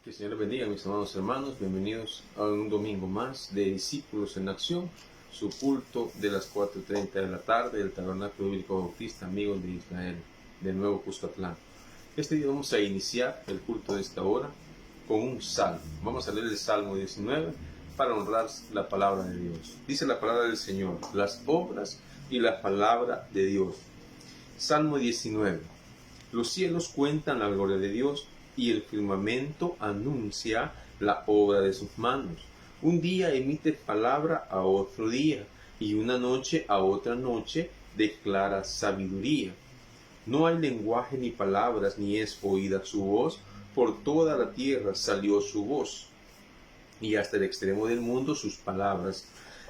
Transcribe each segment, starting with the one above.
Que el Señor les bendiga, mis amados hermanos. Bienvenidos a un domingo más de Discípulos en Acción, su culto de las 4:30 de la tarde del Tabernáculo Bíblico Bautista, amigos de Israel, del Nuevo Cuscatlán. Este día vamos a iniciar el culto de esta hora con un salmo. Vamos a leer el Salmo 19 para honrar la palabra de Dios. Dice la palabra del Señor, las obras y la palabra de Dios. Salmo 19. Los cielos cuentan la gloria de Dios, y el firmamento anuncia la obra de sus manos. Un día emite palabra a otro día, y una noche a otra noche declara sabiduría. No hay lenguaje ni palabras, ni es oída su voz. Por toda la tierra salió su voz, y hasta el extremo del mundo sus palabras.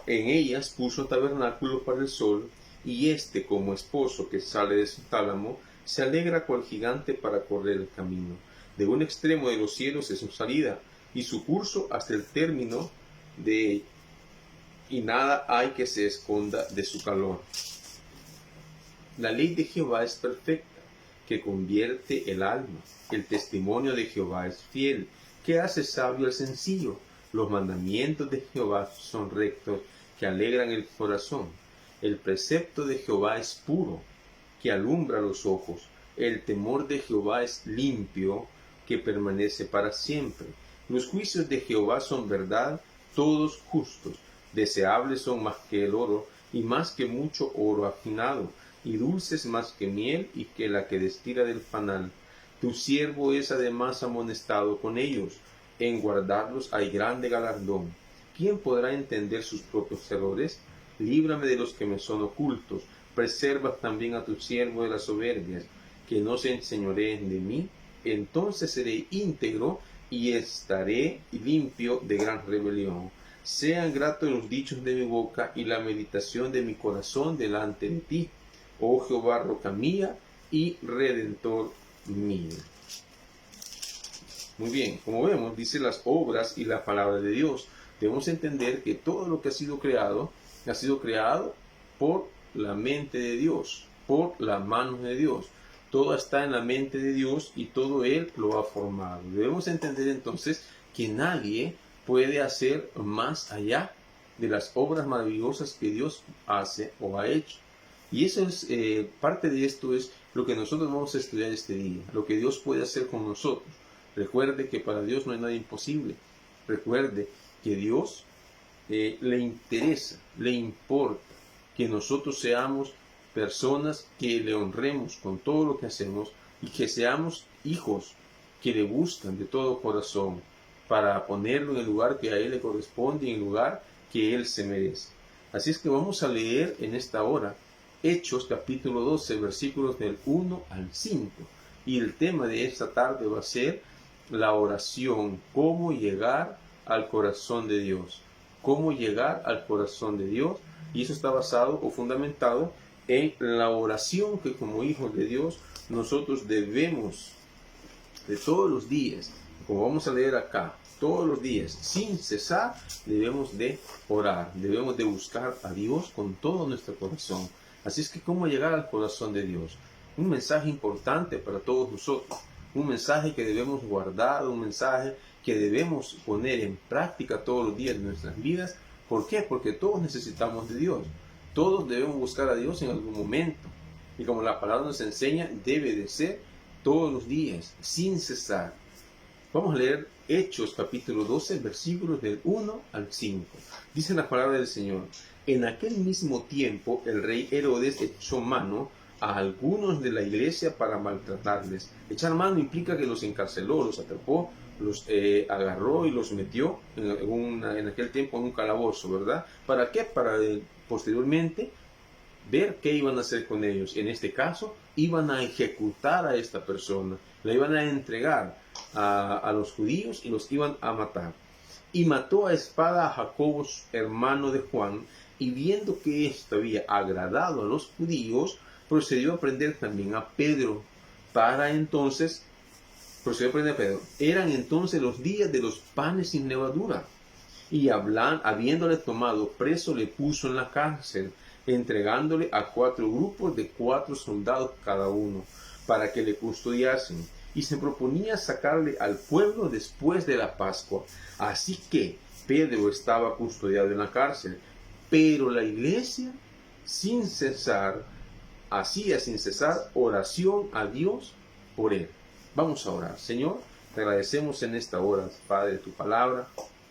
En ellas puso tabernáculo para el sol, y éste, como esposo que sale de su tálamo, se alegra cual gigante para correr el camino. De un extremo de los cielos es su salida, y su curso hasta el término de y nada hay que se esconda de su calor. La ley de Jehová es perfecta, que convierte el alma. El testimonio de Jehová es fiel, que hace sabio al sencillo. Los mandamientos de Jehová son rectos, que alegran el corazón. El precepto de Jehová es puro, que alumbra los ojos. El temor de Jehová es limpio, que permanece para siempre. Los juicios de Jehová son verdad, todos justos. Deseables son más que el oro, y más que mucho oro afinado, y dulces más que miel, y que la que destila del panal. Tu siervo es además amonestado con ellos. En guardarlos hay grande galardón. ¿Quién podrá entender sus propios errores? Líbrame de los que me son ocultos. Preserva también a tu siervo de las soberbias, que no se enseñoreen de mí. Entonces seré íntegro y estaré limpio de gran rebelión. Sean gratos los dichos de mi boca y la meditación de mi corazón delante de ti, oh Jehová, roca mía y redentor mío. Muy bien, como vemos, dice las obras y la palabra de Dios. Debemos entender que todo lo que ha sido creado por la mente de Dios, por la mano de Dios. Todo está en la mente de Dios y todo Él lo ha formado. Debemos entender entonces que nadie puede hacer más allá de las obras maravillosas que Dios hace o ha hecho. Y eso es, parte de esto es lo que nosotros vamos a estudiar este día, lo que Dios puede hacer con nosotros. Recuerde que para Dios no hay nada imposible. Recuerde que Dios le interesa, le importa que nosotros seamos personas que le honremos con todo lo que hacemos y que seamos hijos que le buscan de todo corazón para ponerlo en el lugar que a Él le corresponde y en el lugar que Él se merece. Así es que vamos a leer en esta hora Hechos capítulo 12, versículos del 1 al 5. Y el tema de esta tarde va a ser la oración, cómo llegar al corazón de Dios. Cómo llegar al corazón de Dios. Y eso está basado o fundamentado en la oración que como hijos de Dios nosotros debemos de todos los días, como vamos a leer acá, todos los días, sin cesar, debemos de orar, debemos de buscar a Dios con todo nuestro corazón. Así es que, ¿cómo llegar al corazón de Dios? Un mensaje importante para todos nosotros, un mensaje que debemos guardar, un mensaje que debemos poner en práctica todos los días de nuestras vidas. ¿Por qué? Porque todos necesitamos de Dios. Todos debemos buscar a Dios en algún momento. Y como la palabra nos enseña, debe de ser todos los días, sin cesar. Vamos a leer Hechos capítulo 12, versículos del 1 al 5. Dice la palabra del Señor. En aquel mismo tiempo el rey Herodes echó mano a algunos de la iglesia para maltratarles. Echar mano implica que los encarceló, los atrapó, los agarró y los metió en aquel tiempo en un calabozo, ¿verdad? ¿Para qué? Para posteriormente ver qué iban a hacer con ellos. En este caso, iban a ejecutar a esta persona, la iban a entregar a los judíos y los iban a matar. Y mató a espada a Jacobo, hermano de Juan, y viendo que esto había agradado a los judíos, procedió a prender también a Pedro. Eran entonces los días de los panes sin levadura. Y habiéndole tomado preso, le puso en la cárcel, entregándole a 4 grupos de 4 soldados cada uno, para que le custodiasen. y se proponía sacarle al pueblo después de la Pascua. Así que Pedro estaba custodiado en la cárcel, pero la iglesia hacía sin cesar oración a Dios por él. Vamos a orar. Señor, te agradecemos en esta hora, Padre, de tu palabra.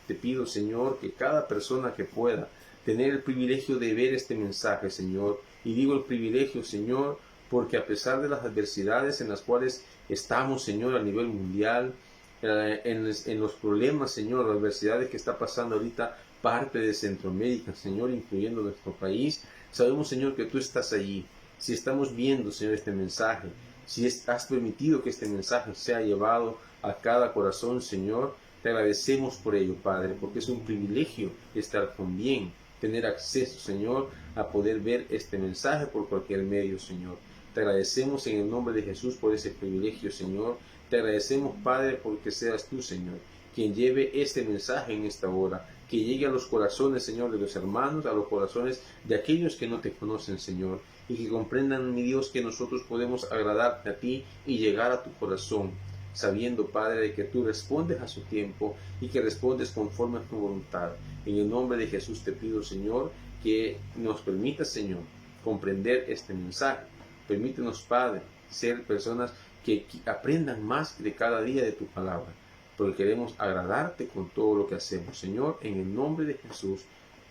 Te pido, Señor, que cada persona que pueda tener el privilegio de ver este mensaje, Señor, y digo el privilegio, Señor, porque a pesar de las adversidades en las cuales estamos, Señor, a nivel mundial, en los problemas, Señor, las adversidades que está pasando ahorita parte de Centroamérica, Señor, incluyendo nuestro país, sabemos, Señor, que tú estás allí. Si estamos viendo, Señor, este mensaje, si has permitido que este mensaje sea llevado a cada corazón, Señor, te agradecemos por ello, Padre, porque es un privilegio estar con bien, tener acceso, Señor, a poder ver este mensaje por cualquier medio, Señor. Te agradecemos en el nombre de Jesús por ese privilegio, Señor. Te agradecemos, Padre, porque seas tú, Señor, quien lleve este mensaje en esta hora, que llegue a los corazones, Señor, de los hermanos, a los corazones de aquellos que no te conocen, Señor, y que comprendan, mi Dios, que nosotros podemos agradarte a ti y llegar a tu corazón, sabiendo, Padre, de que tú respondes a su tiempo y que respondes conforme a tu voluntad. En el nombre de Jesús te pido, Señor, que nos permitas, Señor, comprender este mensaje. Permítenos, Padre, ser personas que aprendan más de cada día de tu palabra, porque queremos agradarte con todo lo que hacemos, Señor, en el nombre de Jesús.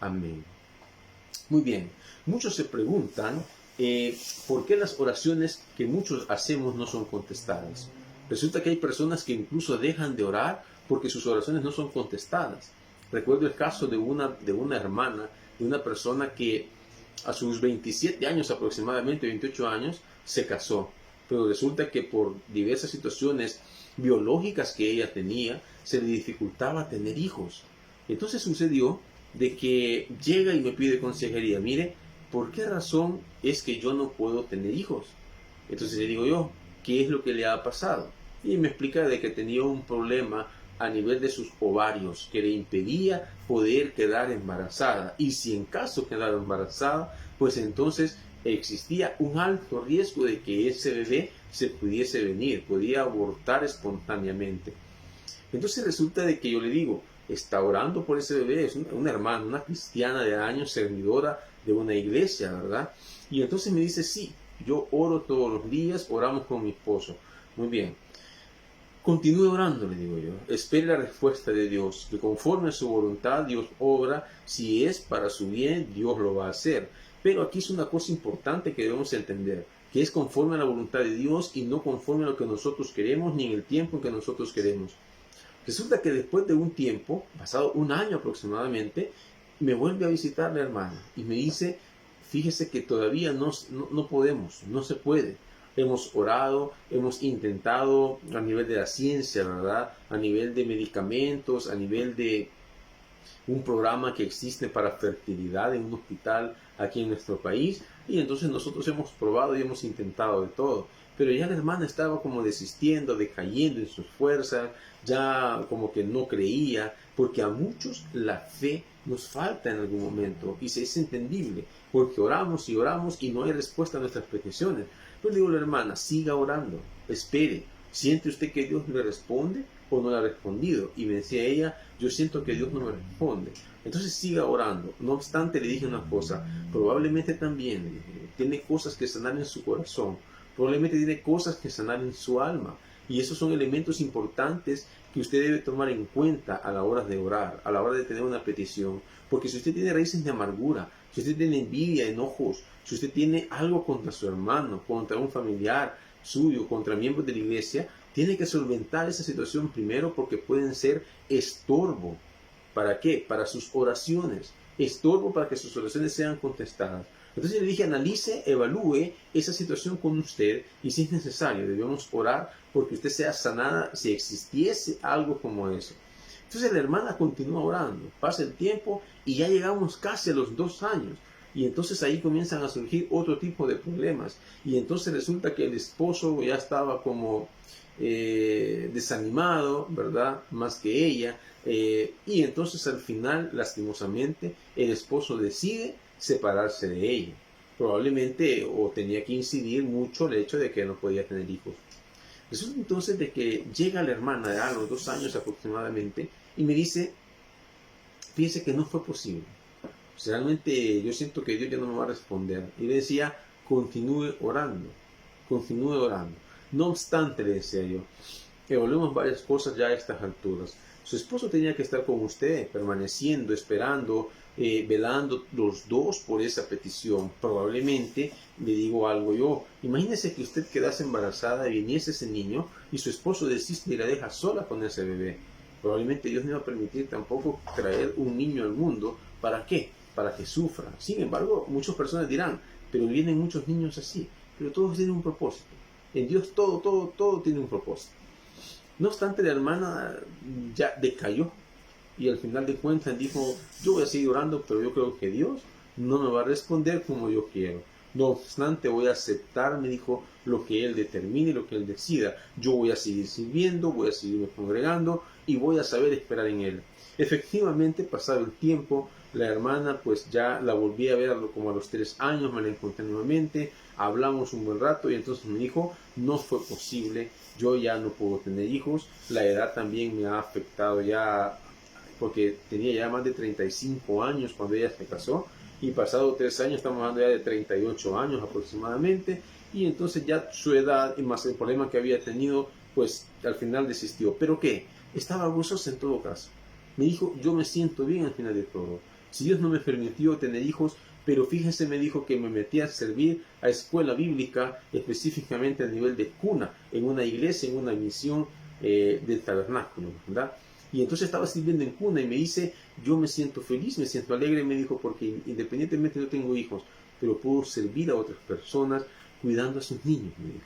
Amén. Muy bien, muchos se preguntan por qué las oraciones que muchos hacemos no son contestadas. Resulta que hay personas que incluso dejan de orar porque sus oraciones no son contestadas. Recuerdo el caso de una hermana, de una persona que a sus 27 años aproximadamente, 28 años, se casó. Pero resulta que por diversas situaciones biológicas que ella tenía, se le dificultaba tener hijos. Entonces sucedió de que llega y me pide consejería. Mire, ¿por qué razón es que yo no puedo tener hijos? Entonces le digo yo, ¿qué es lo que le ha pasado? Y me explica de que tenía un problema a nivel de sus ovarios que le impedía poder quedar embarazada. Y si en caso quedara embarazada, pues entonces existía un alto riesgo de que ese bebé se pudiese venir, podía abortar espontáneamente. Entonces resulta de que yo le digo, está orando por ese bebé, es una hermana, una cristiana de años, servidora de una iglesia, ¿verdad? Y entonces me dice, sí, yo oro todos los días, oramos con mi esposo. Muy bien. Continúe orando, le digo yo. Espere la respuesta de Dios, que conforme a su voluntad Dios obra. Si es para su bien, Dios lo va a hacer. Pero aquí es una cosa importante que debemos entender, que es conforme a la voluntad de Dios y no conforme a lo que nosotros queremos ni en el tiempo en que nosotros queremos. Resulta que después de un tiempo, pasado un año aproximadamente, me vuelve a visitar la hermana y me dice, fíjese que todavía no podemos, no se puede. Hemos orado, hemos intentado a nivel de la ciencia, ¿verdad? A nivel de medicamentos, a nivel de un programa que existe para fertilidad en un hospital aquí en nuestro país. Y entonces nosotros hemos probado y hemos intentado de todo. Pero ya la hermana estaba como desistiendo, decayendo en sus fuerzas, ya como que no creía, porque a muchos la fe nos falta en algún momento y se es entendible, porque oramos y no hay respuesta a nuestras peticiones. Yo le digo a la hermana, siga orando, espere, ¿siente usted que Dios le responde o no le ha respondido? Y me decía ella, yo siento que Dios no me responde. Entonces siga orando. No obstante, le dije una cosa, probablemente también tiene cosas que sanar en su corazón, probablemente tiene cosas que sanar en su alma. Y esos son elementos importantes que usted debe tomar en cuenta a la hora de orar, a la hora de tener una petición. Porque si usted tiene raíces de amargura, si usted tiene envidia, enojos, si usted tiene algo contra su hermano, contra un familiar suyo, contra miembros de la iglesia, tiene que solventar esa situación primero porque pueden ser estorbo. ¿Para qué? Para sus oraciones. Estorbo para que sus oraciones sean contestadas. Entonces le dije, analice, evalúe esa situación con usted y si es necesario, debemos orar porque usted sea sanada si existiese algo como eso. Entonces la hermana continúa orando, pasa el tiempo y ya llegamos casi a los 2 años. Y entonces ahí comienzan a surgir otro tipo de problemas. Y entonces resulta que el esposo ya estaba como desanimado, ¿verdad? Más que ella. Y entonces al final, lastimosamente, el esposo decide separarse de ella. Probablemente o tenía que incidir mucho el hecho de que no podía tener hijos. Resulta entonces de que llega la hermana a los 2 años aproximadamente y me dice, fíjese que no fue posible. Realmente yo siento que Dios ya no me va a responder. Y le decía, continúe orando, continúe orando. No obstante, le decía yo, evaluemos varias cosas ya a estas alturas. Su esposo tenía que estar con usted, permaneciendo, esperando, velando los dos por esa petición. Probablemente, le digo algo yo, imagínese que usted quedase embarazada y viniese ese niño y su esposo desiste y la deja sola con ese bebé. Probablemente Dios no iba a permitir tampoco traer un niño al mundo. ¿Para qué? Para que sufra. Sin embargo, muchas personas dirán, pero vienen muchos niños así. Pero todos tienen un propósito. En Dios todo tiene un propósito. No obstante, la hermana ya decayó y al final de cuentas dijo, yo voy a seguir orando, pero yo creo que Dios no me va a responder como yo quiero. No obstante, voy a aceptar, me dijo, lo que Él determine, lo que Él decida. Yo voy a seguir sirviendo, voy a seguirme congregando y voy a saber esperar en Él. Efectivamente, pasado el tiempo, la hermana pues ya la volví a ver como a los 3 años, me la encontré nuevamente, hablamos un buen rato y entonces me dijo, no fue posible, yo ya no puedo tener hijos, la edad también me ha afectado ya, porque tenía ya más de 35 años cuando ella se casó, y pasado 3 años, estamos hablando ya de 38 años aproximadamente, y entonces ya su edad y más el problema que había tenido, pues al final desistió. ¿Pero qué? Estaba gozosa en todo caso. Me dijo, yo me siento bien al final de todo. Si Dios no me permitió tener hijos, pero fíjese, me dijo que me metí a servir a escuela bíblica, específicamente a nivel de cuna, en una iglesia, en una misión del tabernáculo, ¿verdad? Y entonces estaba sirviendo en cuna y me dice, yo me siento feliz, me siento alegre, me dijo, porque independientemente no tengo hijos, pero puedo servir a otras personas cuidando a sus niños, me dijo.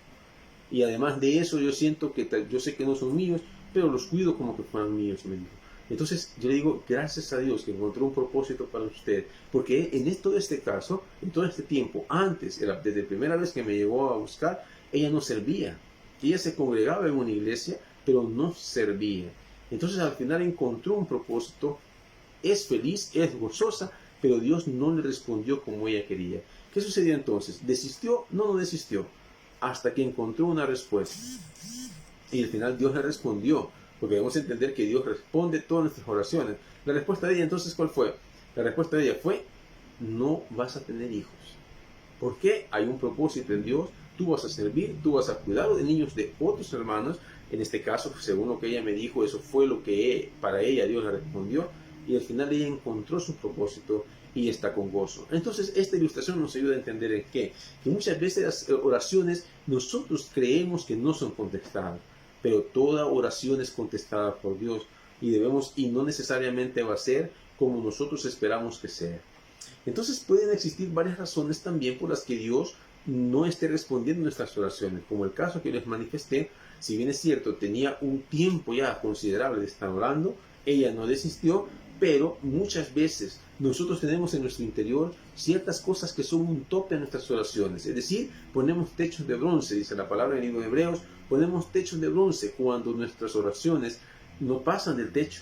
Y además de eso, yo siento que, yo sé que no son míos, pero los cuido como que fueran míos, me dijo. Entonces yo le digo, gracias a Dios que encontró un propósito para usted, porque en todo este caso, en todo este tiempo, antes, desde la primera vez que me llegó a buscar, ella no servía. Ella se congregaba en una iglesia, pero no servía. Entonces al final encontró un propósito, es feliz, es gozosa, pero Dios no le respondió como ella quería. ¿Qué sucedió entonces? ¿Desistió? No desistió, hasta que encontró una respuesta. Y al final Dios le respondió, porque debemos entender que Dios responde todas nuestras oraciones. La respuesta de ella entonces, ¿cuál fue? La respuesta de ella fue, no vas a tener hijos. ¿Por qué? Hay un propósito en Dios, tú vas a servir, tú vas a cuidar de niños de otros hermanos. En este caso, según lo que ella me dijo, eso fue lo que para ella Dios le respondió, y al final ella encontró su propósito y está con gozo. Entonces, esta ilustración nos ayuda a entender en qué, que muchas veces las oraciones nosotros creemos que no son contestadas, pero toda oración es contestada por Dios y no necesariamente va a ser como nosotros esperamos que sea. Entonces pueden existir varias razones también por las que Dios no esté respondiendo nuestras oraciones, como el caso que les manifesté. Si bien es cierto, tenía un tiempo ya considerable de estar orando, ella no desistió, pero muchas veces nosotros tenemos en nuestro interior ciertas cosas que son un tope a nuestras oraciones. Es decir, ponemos techos de bronce, dice la palabra en el libro de Hebreos, ponemos techos de bronce cuando nuestras oraciones no pasan del techo,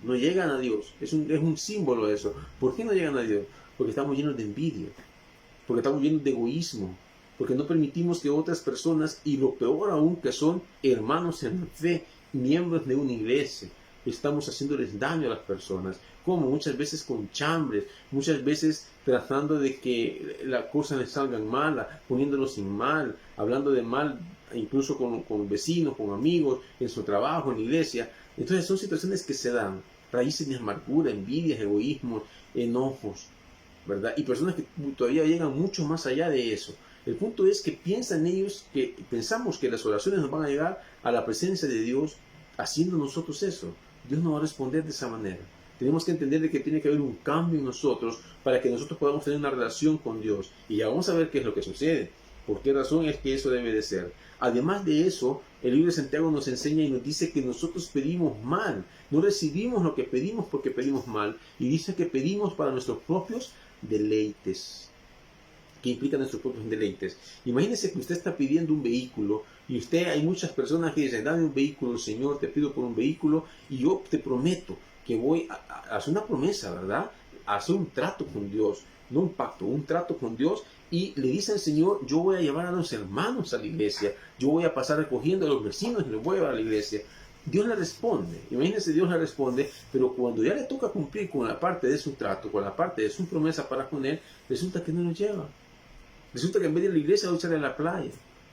no llegan a Dios. Es un símbolo de eso. ¿Por qué no llegan a Dios? Porque estamos llenos de envidia, porque estamos llenos de egoísmo, porque no permitimos que otras personas, y lo peor aún que son hermanos en fe, miembros de una iglesia, estamos haciéndoles daño a las personas, como muchas veces con chambres, muchas veces tratando de que las cosas les salgan mal, poniéndolos en mal, hablando de mal incluso con vecinos, con amigos, en su trabajo, en la iglesia. Entonces son situaciones que se dan, raíces de amargura, envidias, egoísmos, enojos, ¿verdad? Y personas que todavía llegan mucho más allá de eso. El punto es que pensamos que las oraciones nos van a llegar a la presencia de Dios haciendo nosotros eso. Dios no va a responder de esa manera. Tenemos que entender de que tiene que haber un cambio en nosotros para que nosotros podamos tener una relación con Dios. Y ya vamos a ver qué es lo que sucede. ¿Por qué razón es que eso debe de ser? Además de eso, el libro de Santiago nos enseña y nos dice que nosotros pedimos mal. No recibimos lo que pedimos porque pedimos mal. Y dice que pedimos para nuestros propios deleites. ¿Qué implica nuestros propios deleites? Imagínese que usted está pidiendo un vehículo y hay muchas personas que dicen, dame un vehículo, Señor, te pido por un vehículo y yo te prometo que voy a hacer una promesa, ¿verdad? A hacer un trato con Dios, no un pacto, un trato con Dios, y le dice al Señor, yo voy a llevar a los hermanos a la iglesia, yo voy a pasar recogiendo a los vecinos y los voy a llevar a la iglesia. Dios le responde, imagínense, Dios le responde, pero cuando ya le toca cumplir con la parte de su trato, con la parte de su promesa para con él, resulta que no lo lleva. Resulta que en vez de la iglesia va a sale a la playa,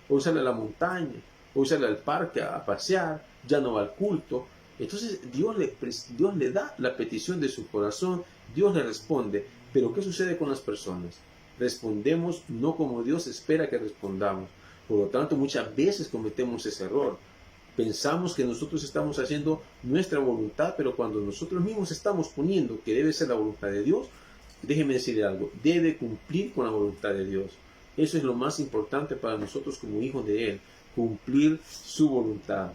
o sale a la montaña, o sale al parque a pasear, ya no va al culto. Entonces Dios le da la petición de su corazón, Dios le responde, pero ¿qué sucede con las personas? Respondemos no como Dios espera que respondamos. Por lo tanto, muchas veces cometemos ese error. Pensamos que nosotros estamos haciendo nuestra voluntad, pero cuando nosotros mismos estamos poniendo que debe ser la voluntad de Dios, déjeme decirle algo, debe cumplir con la voluntad de Dios. Eso es lo más importante para nosotros como hijos de Él, cumplir su voluntad.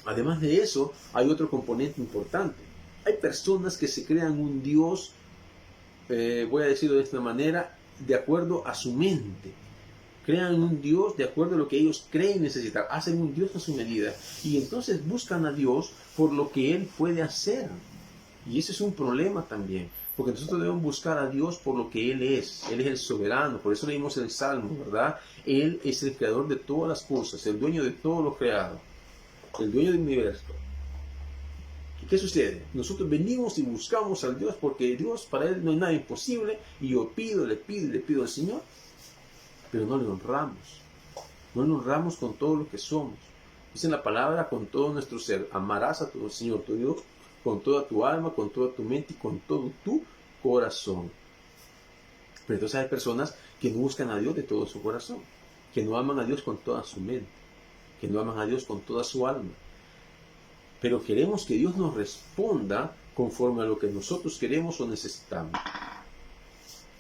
Además de eso, hay otro componente importante. Hay personas que se crean un Dios, voy a decirlo de esta manera, de acuerdo a su mente. Crean un Dios de acuerdo a lo que ellos creen necesitar. Hacen un Dios a su medida. Y entonces buscan a Dios por lo que Él puede hacer. Y ese es un problema también. Porque nosotros debemos buscar a Dios por lo que Él es. Él es el soberano. Por eso leímos el Salmo, ¿verdad? Él es el creador de todas las cosas. El dueño de todo lo creado. El dueño del universo. ¿Y qué sucede? Nosotros venimos y buscamos al Dios porque Dios, para Él no hay nada imposible. Y yo le pido al Señor. Pero no le honramos. No le honramos con todo lo que somos. Dice en la palabra, con todo nuestro ser. Amarás a tu Señor, tu Dios, con toda tu alma, con toda tu mente y con todo tu corazón. Pero entonces hay personas que no buscan a Dios de todo su corazón. Que no aman a Dios con toda su mente. Que no aman a Dios con toda su alma. Pero queremos que Dios nos responda conforme a lo que nosotros queremos o necesitamos.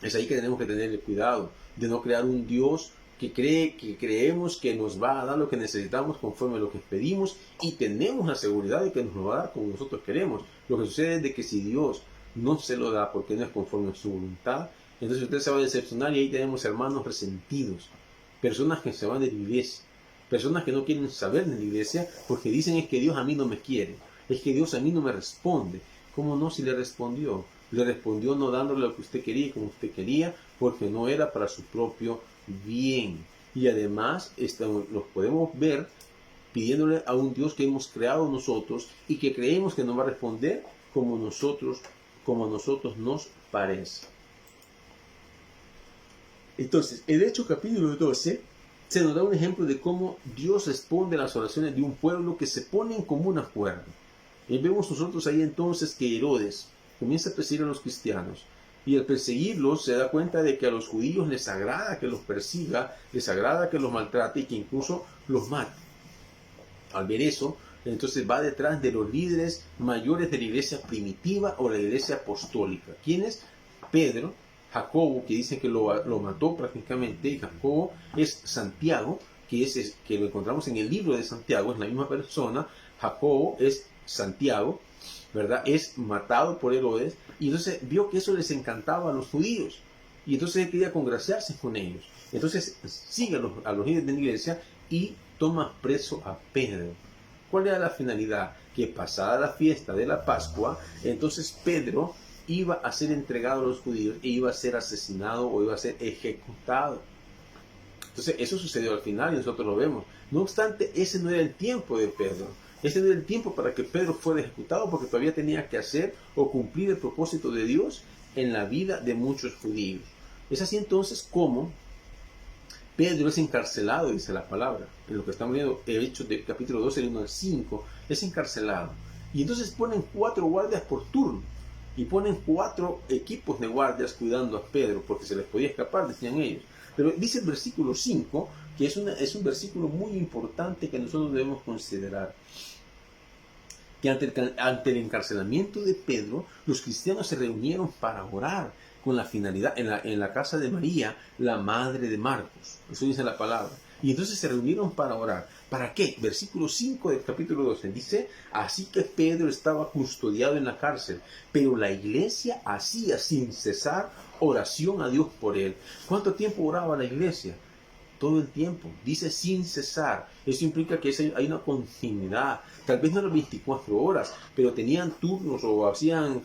Es ahí que tenemos que tener cuidado de no crear un Dios que creemos que nos va a dar lo que necesitamos conforme a lo que pedimos y tenemos la seguridad de que nos lo va a dar como nosotros queremos. Lo que sucede es de que si Dios no se lo da porque no es conforme a su voluntad, entonces usted se va a decepcionar y ahí tenemos hermanos resentidos, personas que se van de la iglesia, personas que no quieren saber de la iglesia porque dicen es que Dios a mí no me quiere, es que Dios a mí no me responde. ¿Cómo no si le respondió? Le respondió no dándole lo que usted quería y como usted quería, porque no era para su propio bien. Y además los podemos ver pidiéndole a un Dios que hemos creado nosotros y que creemos que nos va a responder como a nosotros nos parece. Entonces, el Hechos capítulo 12 se nos da un ejemplo de cómo Dios responde a las oraciones de un pueblo que se pone en común acuerdo. Y vemos nosotros ahí entonces que Herodes comienza a perseguir a los cristianos. Y al perseguirlos se da cuenta de que a los judíos les agrada que los persiga, les agrada que los maltrate y que incluso los mate. Al ver eso, entonces va detrás de los líderes mayores de la iglesia primitiva o la iglesia apostólica. ¿Quiénes? Pedro, Jacobo, que dicen que lo mató prácticamente, y Jacobo es Santiago, que lo encontramos en el libro de Santiago, es la misma persona. Jacobo es Santiago, ¿verdad? Es matado por Herodes y entonces vio que eso les encantaba a los judíos y entonces él quería congraciarse con ellos. Entonces sigue a los líderes de la iglesia y toma preso a Pedro. ¿Cuál era la finalidad? Que pasada la fiesta de la Pascua, entonces Pedro iba a ser entregado a los judíos e iba a ser asesinado o iba a ser ejecutado. Entonces eso sucedió al final y nosotros lo vemos. No obstante, ese no era el tiempo de Pedro. Ese no era el tiempo para que Pedro fuera ejecutado porque todavía tenía que hacer o cumplir el propósito de Dios en la vida de muchos judíos. Es así entonces como Pedro es encarcelado, dice la palabra. En lo que estamos viendo, Hechos del capítulo 12, del 1 al 5, es encarcelado. Y entonces ponen 4 guardias por turno. Y ponen 4 equipos de guardias cuidando a Pedro porque se les podía escapar, decían ellos. Pero dice el versículo 5, que es un versículo muy importante que nosotros debemos considerar. Que ante el encarcelamiento de Pedro, los cristianos se reunieron para orar con la finalidad, en la casa de María, la madre de Marcos. Eso dice la palabra. Y entonces se reunieron para orar. ¿Para qué? Versículo 5 del capítulo 12 dice, así que Pedro estaba custodiado en la cárcel, pero la iglesia hacía sin cesar oración a Dios por él. ¿Cuánto tiempo oraba la iglesia? todo el tiempo. Dice sin cesar. Eso implica que hay una continuidad. Tal vez no eran 24 horas, pero tenían turnos o hacían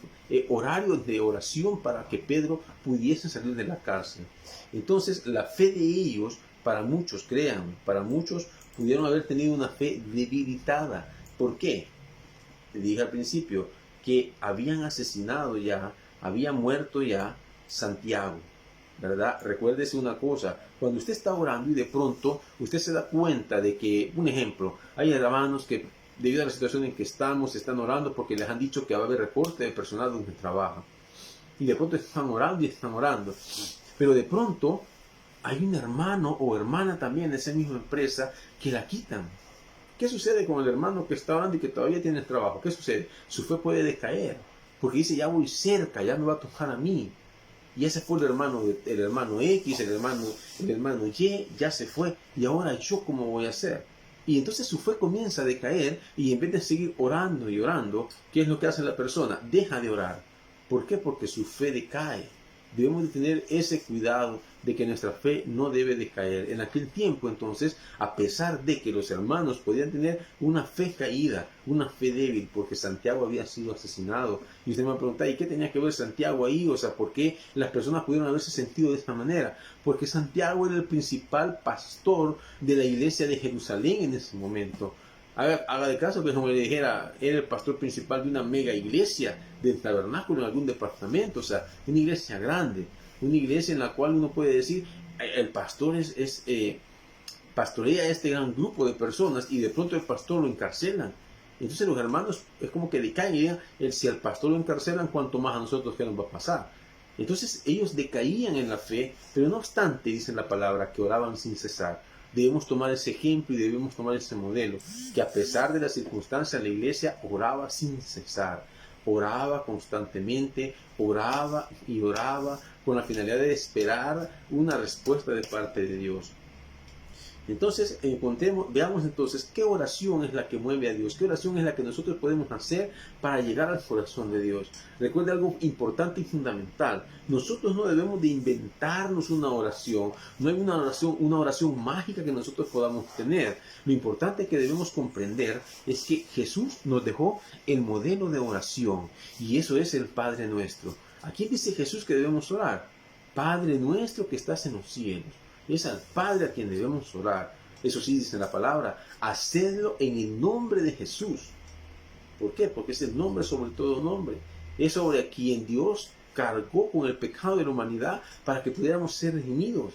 horarios de oración para que Pedro pudiese salir de la cárcel. Entonces, la fe de ellos, para muchos, crean, para muchos pudieron haber tenido una fe debilitada. ¿Por qué? Le dije al principio que habían asesinado ya, había muerto ya Santiago, ¿verdad? Recuérdese una cosa, cuando usted está orando y de pronto usted se da cuenta de que, un ejemplo, hay hermanos que debido a la situación en que estamos, están orando porque les han dicho que va a haber recorte de personal donde trabajan. Y de pronto están orando y están orando. Pero de pronto hay un hermano o hermana también de esa misma empresa que la quitan. ¿Qué sucede con el hermano que está orando y que todavía tiene trabajo? ¿Qué sucede? Su fe puede decaer. Porque dice, ya voy cerca, ya me va a tocar a mí. Y ese fue el hermano X, el hermano Y, ya se fue. Y ahora yo, ¿cómo voy a hacer? Y entonces su fe comienza a decaer y en vez de seguir orando y orando, ¿qué es lo que hace la persona? Deja de orar. ¿Por qué? Porque su fe decae. Debemos de tener ese cuidado de que nuestra fe no debe decaer. En aquel tiempo, entonces, a pesar de que los hermanos podían tener una fe caída, una fe débil, porque Santiago había sido asesinado. Y usted me va a preguntar, ¿y qué tenía que ver Santiago ahí? O sea, ¿por qué las personas pudieron haberse sentido de esta manera? Porque Santiago era el principal pastor de la iglesia de Jerusalén en ese momento. Haga de caso que como le dijera, era el pastor principal de una mega iglesia del tabernáculo en algún departamento, o sea, una iglesia grande, una iglesia en la cual uno puede decir, el pastor pastorea a este gran grupo de personas y de pronto el pastor lo encarcelan. Entonces los hermanos es como que decaían, si al pastor lo encarcelan, cuanto más a nosotros que nos va a pasar. Entonces ellos decaían en la fe, pero no obstante, dice la palabra, que oraban sin cesar. Debemos tomar ese ejemplo y debemos tomar ese modelo, que a pesar de las circunstancias la iglesia oraba sin cesar, oraba constantemente, oraba y oraba con la finalidad de esperar una respuesta de parte de Dios. Entonces, veamos entonces qué oración es la que mueve a Dios, qué oración es la que nosotros podemos hacer para llegar al corazón de Dios. Recuerde algo importante y fundamental, nosotros no debemos de inventarnos una oración, no hay una oración mágica que nosotros podamos tener. Lo importante que debemos comprender es que Jesús nos dejó el modelo de oración y eso es el Padre Nuestro. ¿A quién dice Jesús que debemos orar? Padre Nuestro que estás en los cielos. Es al Padre a quien debemos orar. Eso sí dice la palabra, hacedlo en el nombre de Jesús. ¿Por qué? Porque es el nombre sobre todo nombre. Es sobre quien Dios cargó con el pecado de la humanidad para que pudiéramos ser redimidos.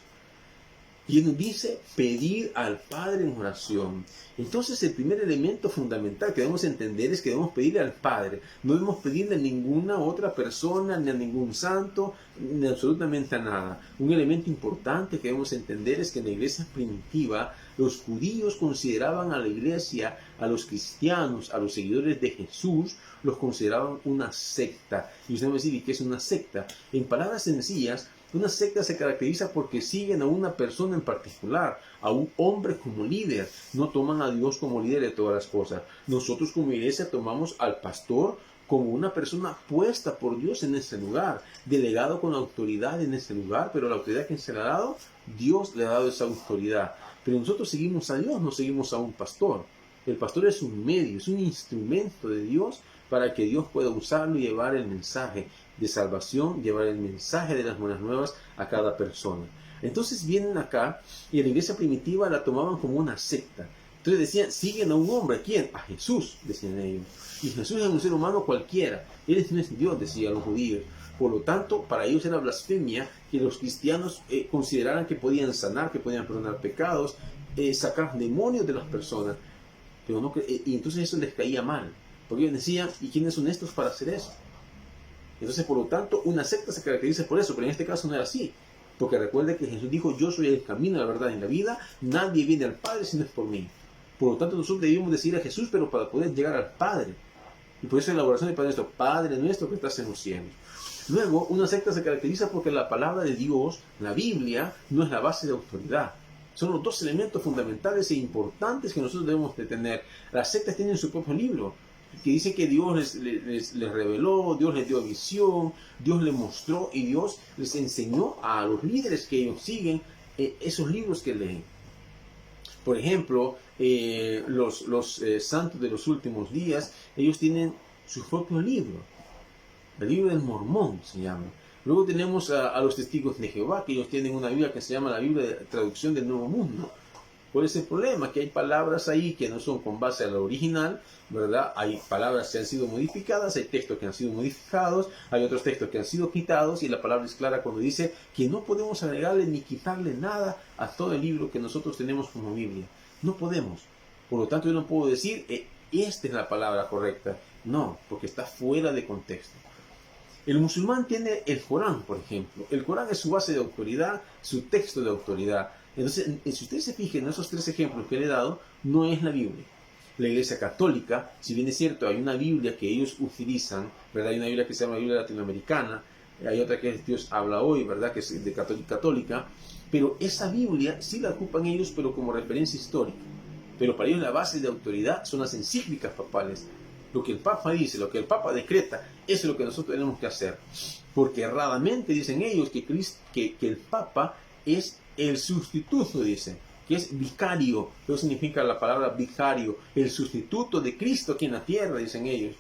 Y Él nos dice, pedir al Padre en oración. Entonces el primer elemento fundamental que debemos entender es que debemos pedirle al Padre. No debemos pedirle a ninguna otra persona, ni a ningún santo, ni absolutamente a nada. Un elemento importante que debemos entender es que en la iglesia primitiva, los judíos consideraban a la iglesia, a los cristianos, a los seguidores de Jesús, los consideraban una secta. Y usted me va a decir, ¿y qué es una secta? En palabras sencillas, una secta se caracteriza porque siguen a una persona en particular, a un hombre como líder. No toman a Dios como líder de todas las cosas. Nosotros como iglesia tomamos al pastor como una persona puesta por Dios en ese lugar, delegado con autoridad en ese lugar, pero la autoridad que se le ha dado, Dios le ha dado esa autoridad. Pero nosotros seguimos a Dios, no seguimos a un pastor. El pastor es un medio, es un instrumento de Dios para que Dios pueda usarlo y llevar el mensaje de salvación, llevar el mensaje de las buenas nuevas a cada persona. Entonces vienen acá y en la iglesia primitiva la tomaban como una secta. Entonces decían, siguen a un hombre, ¿a quién? A Jesús, decían ellos. Y Jesús es un ser humano cualquiera, Él no es Dios, decían los judíos. Por lo tanto, para ellos era blasfemia que los cristianos consideraran que podían sanar, que podían perdonar pecados, sacar demonios de las personas. Pero no, y entonces eso les caía mal, porque ellos decían, ¿y quiénes son estos para hacer eso? Entonces, por lo tanto, una secta se caracteriza por eso, pero en este caso no era así. Porque recuerde que Jesús dijo, yo soy el camino, la verdad y la vida, nadie viene al Padre si no es por mí. Por lo tanto, nosotros debemos decir a Jesús, pero para poder llegar al Padre. Y por eso en la oración del Padre Nuestro, Padre Nuestro que estás en los cielos. Luego, una secta se caracteriza porque la palabra de Dios, la Biblia, no es la base de autoridad. Son los dos elementos fundamentales e importantes que nosotros debemos de tener. Las sectas tienen su propio libro, que dice que Dios les reveló, Dios les dio visión, Dios les mostró y Dios les enseñó a los líderes que ellos siguen esos libros que leen. Por ejemplo, los santos de los últimos días, ellos tienen su propio libro, el libro del Mormón se llama. Luego tenemos a los testigos de Jehová, que ellos tienen una Biblia que se llama la Biblia de Traducción del Nuevo Mundo. ¿Cuál es el problema? Que hay palabras ahí que no son con base a la original, ¿verdad? Hay palabras que han sido modificadas, hay textos que han sido modificados, hay otros textos que han sido quitados, y la palabra es clara cuando dice que no podemos agregarle ni quitarle nada a todo el libro que nosotros tenemos como Biblia. No podemos. Por lo tanto, yo no puedo decir, esta es la palabra correcta. No, porque está fuera de contexto. El musulmán tiene el Corán, por ejemplo. El Corán es su base de autoridad, su texto de autoridad. Entonces, si ustedes se fijan en esos 3 ejemplos que le he dado, no es la Biblia. La Iglesia Católica, si bien es cierto, hay una Biblia que ellos utilizan, ¿verdad? Hay una Biblia que se llama Biblia Latinoamericana, hay otra que es Dios habla hoy, ¿verdad? Que es de católica, pero esa Biblia sí la ocupan ellos, pero como referencia histórica. Pero para ellos la base de autoridad son las encíclicas papales. Lo que el Papa dice, lo que el Papa decreta, eso es lo que nosotros tenemos que hacer. Porque erradamente dicen ellos que el Papa es el sustituto, dicen, que es vicario. Eso significa la palabra vicario, el sustituto de Cristo aquí en la tierra, dicen ellos.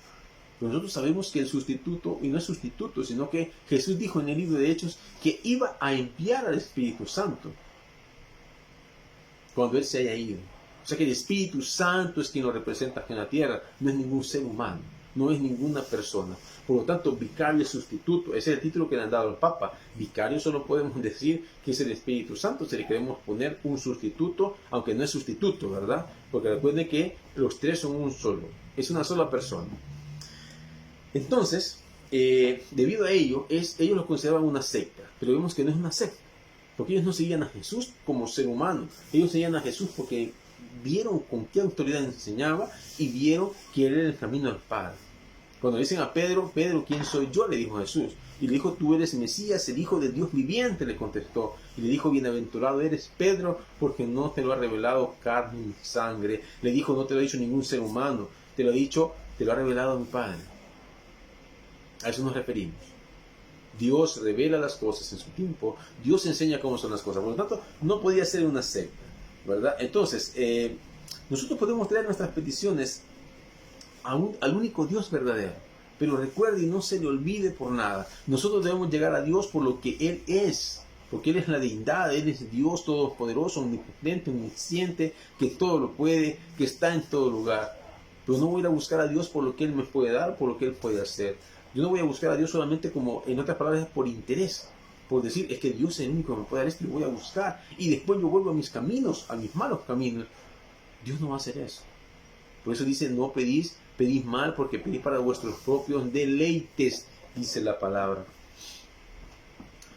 Pero nosotros sabemos que el sustituto, y no es sustituto, sino que Jesús dijo en el libro de Hechos que iba a enviar al Espíritu Santo cuando Él se haya ido. O sea que el Espíritu Santo es quien lo representa aquí en la tierra, no es ningún ser humano, no es ninguna persona. Por lo tanto, vicario es sustituto, ese es el título que le han dado al Papa. Vicario solo podemos decir que es el Espíritu Santo, si le queremos poner un sustituto, aunque no es sustituto, ¿verdad? Porque recuerden que los 3 son un solo, es una sola persona. Entonces, debido a ello, ellos lo consideraban una secta, pero vemos que no es una secta, porque ellos no seguían a Jesús como ser humano, ellos seguían a Jesús porque vieron con qué autoridad enseñaba y vieron que Él era el camino al Padre. Cuando dicen a Pedro, Pedro, ¿quién soy yo?, le dijo Jesús. Y le dijo, tú eres Mesías, el Hijo del Dios viviente, le contestó. Y le dijo, bienaventurado eres Pedro, porque no te lo ha revelado carne ni sangre. Le dijo, no te lo ha dicho ningún ser humano, te lo ha revelado mi Padre. A eso nos referimos. Dios revela las cosas en su tiempo, Dios enseña cómo son las cosas. Por lo tanto, no podía ser una secta, ¿verdad? Entonces, nosotros podemos traer nuestras peticiones al único Dios verdadero. Pero recuerde y no se le olvide por nada. Nosotros debemos llegar a Dios por lo que Él es. Porque Él es la deidad, Él es Dios todopoderoso, omnipotente, omnisciente, que todo lo puede, que está en todo lugar. Pero no voy a ir a buscar a Dios por lo que Él me puede dar, por lo que Él puede hacer. Yo no voy a buscar a Dios solamente como, en otras palabras, por interés. Por decir, es que Dios es el único que me puede dar esto y voy a buscar. Y después yo vuelvo a mis caminos, a mis malos caminos. Dios no va a hacer eso. Por eso dice, no pedís mal porque pedís para vuestros propios deleites, dice la palabra.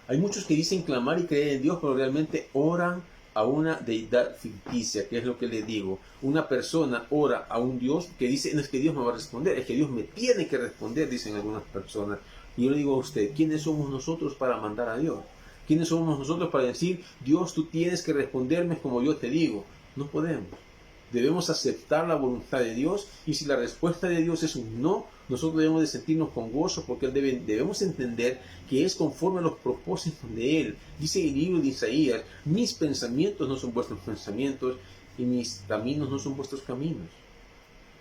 Hay muchos que dicen clamar y creer en Dios, pero realmente oran a una deidad ficticia, que es lo que les digo. Una persona ora a un Dios que dice, no es que Dios me va a responder, es que Dios me tiene que responder, dicen algunas personas. Y yo le digo a usted, ¿quiénes somos nosotros para mandar a Dios? ¿Quiénes somos nosotros para decir, Dios, tú tienes que responderme como yo te digo? No podemos. Debemos aceptar la voluntad de Dios, y si la respuesta de Dios es un no, nosotros debemos de sentirnos con gozo, porque debemos entender que es conforme a los propósitos de Él. Dice el libro de Isaías, mis pensamientos no son vuestros pensamientos y mis caminos no son vuestros caminos,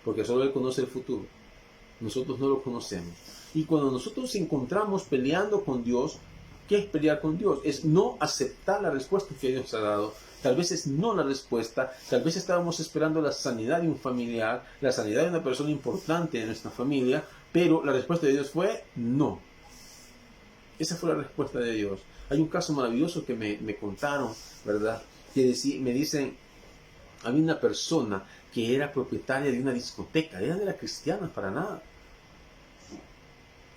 porque solo Él conoce el futuro, nosotros no lo conocemos. Y cuando nosotros nos encontramos peleando con Dios, ¿qué es pelear con Dios? Es no aceptar la respuesta que Dios ha dado. Tal vez es no la respuesta, tal vez estábamos esperando la sanidad de un familiar, la sanidad de una persona importante de nuestra familia, pero la respuesta de Dios fue no. Esa fue la respuesta de Dios. Hay un caso maravilloso que me contaron, ¿verdad? Que me dicen, había una persona que era propietaria de una discoteca, ella no era cristiana para nada.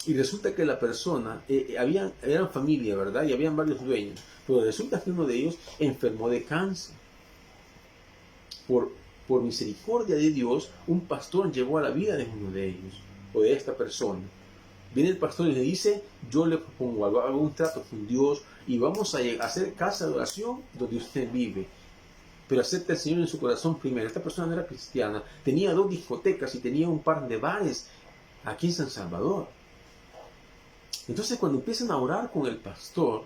Y resulta que la persona, eran familia, ¿verdad? Y habían varios dueños. Pero resulta que uno de ellos enfermó de cáncer. Por misericordia de Dios, un pastor llegó a la vida de uno de ellos, o de esta persona. Viene el pastor y le dice, yo le propongo algo, hago un trato con Dios y vamos a hacer casa de oración donde usted vive. Pero acepta al Señor en su corazón primero. Esta persona no era cristiana, tenía 2 discotecas y tenía un par de bares aquí en San Salvador. Entonces cuando empiezan a orar con el pastor,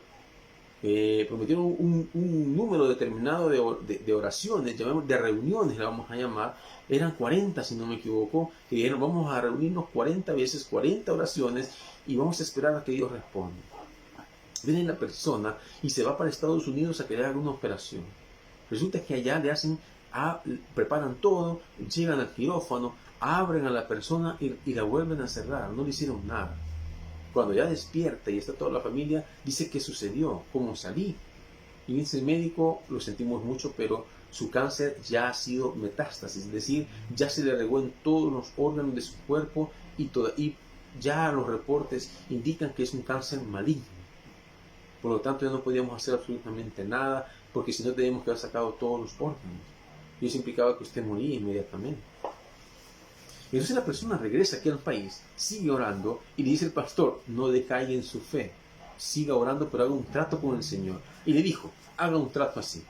prometieron un número determinado de oraciones, de reuniones, la vamos a llamar. Eran 40, si no me equivoco, que dijeron, vamos a reunirnos 40 veces, 40 oraciones, y vamos a esperar a que Dios responda. Viene la persona y se va para Estados Unidos a querer alguna operación. Resulta que allá le hacen, preparan todo, llegan al quirófano, abren a la persona y la vuelven a cerrar, no le hicieron nada. Cuando ya despierta y está toda la familia, dice qué sucedió, cómo salí. Y dice el médico, lo sentimos mucho, pero su cáncer ya ha sido metástasis, es decir, ya se le regó en todos los órganos de su cuerpo y ya los reportes indican que es un cáncer maligno. Por lo tanto, ya no podíamos hacer absolutamente nada, porque si no teníamos que haber sacado todos los órganos. Y eso implicaba que usted moría inmediatamente. Entonces la persona regresa aquí al país, sigue orando y le dice al pastor, no decaiga en su fe, siga orando pero haga un trato con el Señor. Y le dijo, haga un trato así,